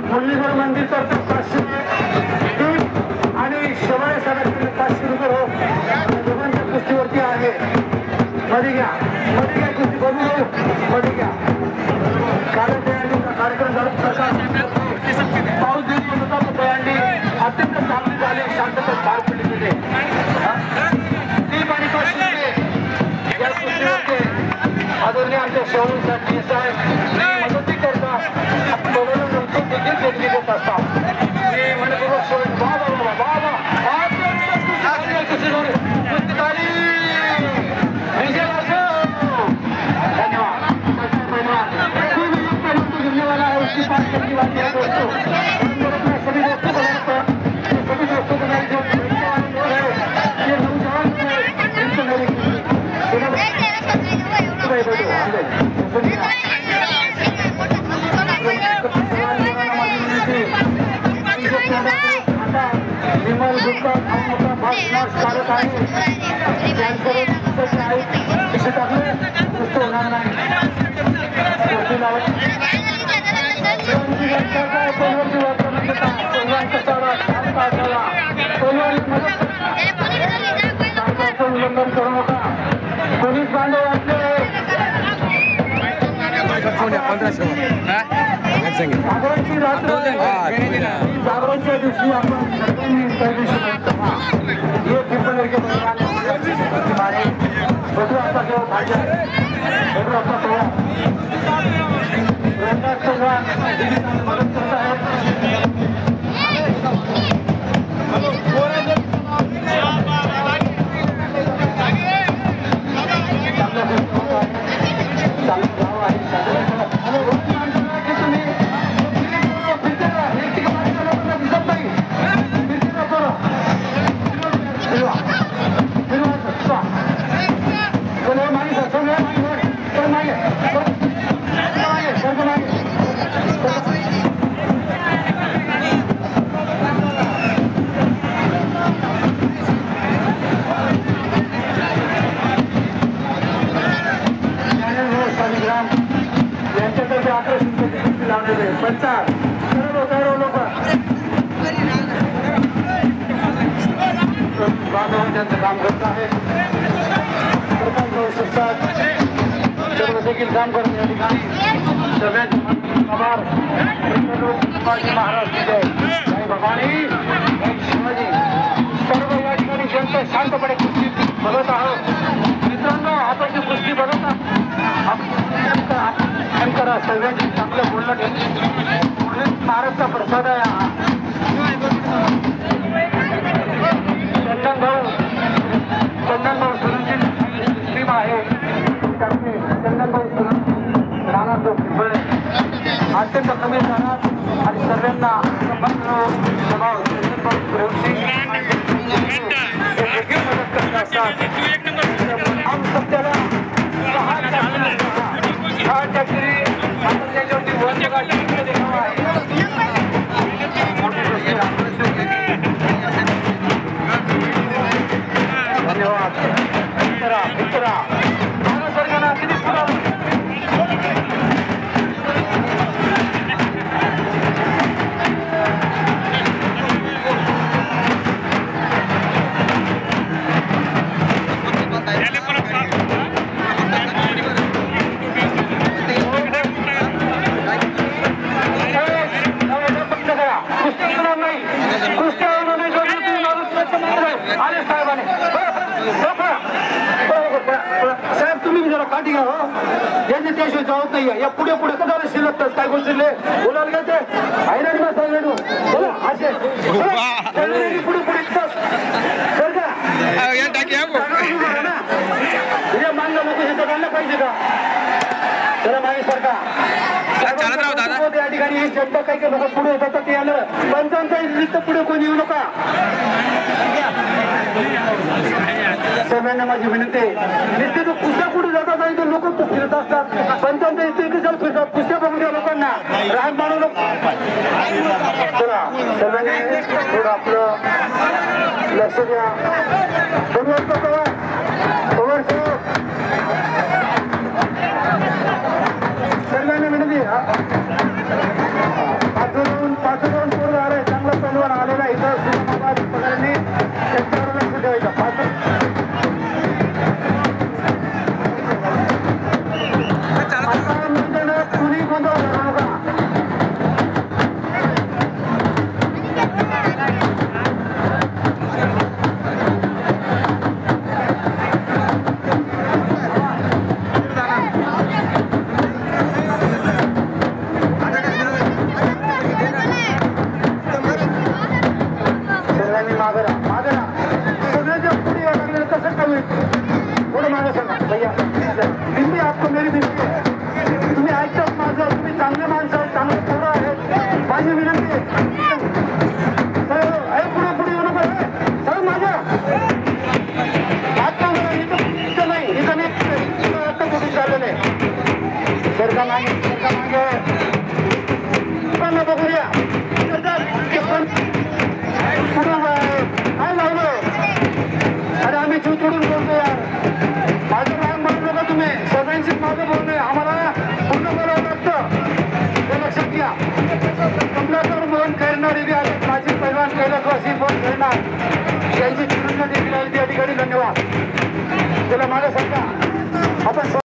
मुरलीधर मंदिर तर्फे 500 आणि शेवाळे साहेबांकडे 500 रुपये हो दोघांच्या कुस्तीवरती आहे. मध्ये घ्या कुस्ती बघू मध्ये घ्या. कार्यक्रम झाला पाऊस दिली होता तो दयांडी अत्यंत चांगली झाली. शांतता पार पडली तिथे या कुस्तीवरती आदरणीय आमच्या शेवळी साहेब मदती करतात. देखील देणगी देत असतात. मी मनपूर्वक सोडून बाबा सभी दोस्तों को विमल गुप्ता मोठा भाग काढत आहे. कसे टाकले गोष्ट होणार नाही. उल्लंघन करू नका. पोलीस बांधव असले जागरणच्या दिवशी आपण काम करत आहे. देखील काम करत या ठिकाणी सगळ्यात आभार. महाराज जय भवानी शिवाजी. सर्व या ठिकाणी जनता शांतपणे कुस्ती बघत आहोत. मित्रांनो आपण जी कुस्ती बघत आहोत करा सगळ्यांनी चांगलं बोलणं महाराजचा प्रसाद आहे. चंदन भाऊ सुरंजी टीम आहे. चंदन भाऊ सुरंजी राणा जो पिंपळे अत्यंत कमी जाणार आणि सर्वांना स्वभाव चंदन भाऊ सुरंजी देखील मदत करत असतात. आम सत्याला 6 टॅक्टरी आपण त्याच्यावरती वन जगा टीमकडे देखावा आहे. धन्यवाद. मित्रा सर्वांना किती साहेब तुम्ही जरा काठी घ्या. हो यांनी त्याशिवाय जावत नाही. या पुढे पुढे का झालं शिल्लक काय गोष्टीले बोलायला घेते आहे ना बोला असे पुढे पुढे मानलं लोक हे काढलं पाहिजे का. जरा मागे सरका या ठिकाणी जनता काही काही लोक पुढे होतात ते आलं. पंचांचा पुढे कोणी येऊ नका. सर्वांना माझी विनंती नुसते तो कुस्त्या कुठे जातात आणि ते लोक फिरत असतात पण त्यांच्या इथे फिरतात कुस्त्या बघून द्या लोकांना राग मानू नको. चला सर्वांनी थोडं आपलं लक्ष द्या. सर्वांना विनंती पाच दोन पूर्ण आले चांगला पैलवान आलेला इथं सुमाबाद पगारांनी त्यांच्यावर लक्ष ठेवायचं. कुणी गोंधळ करू नका. बिंदी आपको मेरी बिंदी आहे. तुम्ही ऐकतात माझं तुम्ही चांगले माणसं चांगले पोरं आहेत. माझी विनंती आहे पुढे पुढे येऊ नका सर माझ्या आता इथं नाही इथं नाही आता कुठे चाललेलं आहे. सरका मागे पण बघूया काय लावलं अरे आम्ही जीव तोडून बोलतो यार. माझं राग म्हणू नका तुम्ही सगळ्यांशीच माझं बोलणं आहे. आम्हाला पूर्ण बोलावं लागतं हे लक्षात घ्या. कमलाकर मोहन खैरनार इथे आले माझी पैलवान कैलासवासी मोहन खैरनार यांची चिरंजीव देखील आली त्या ठिकाणी. धन्यवाद. त्याला माझं सांगा आपण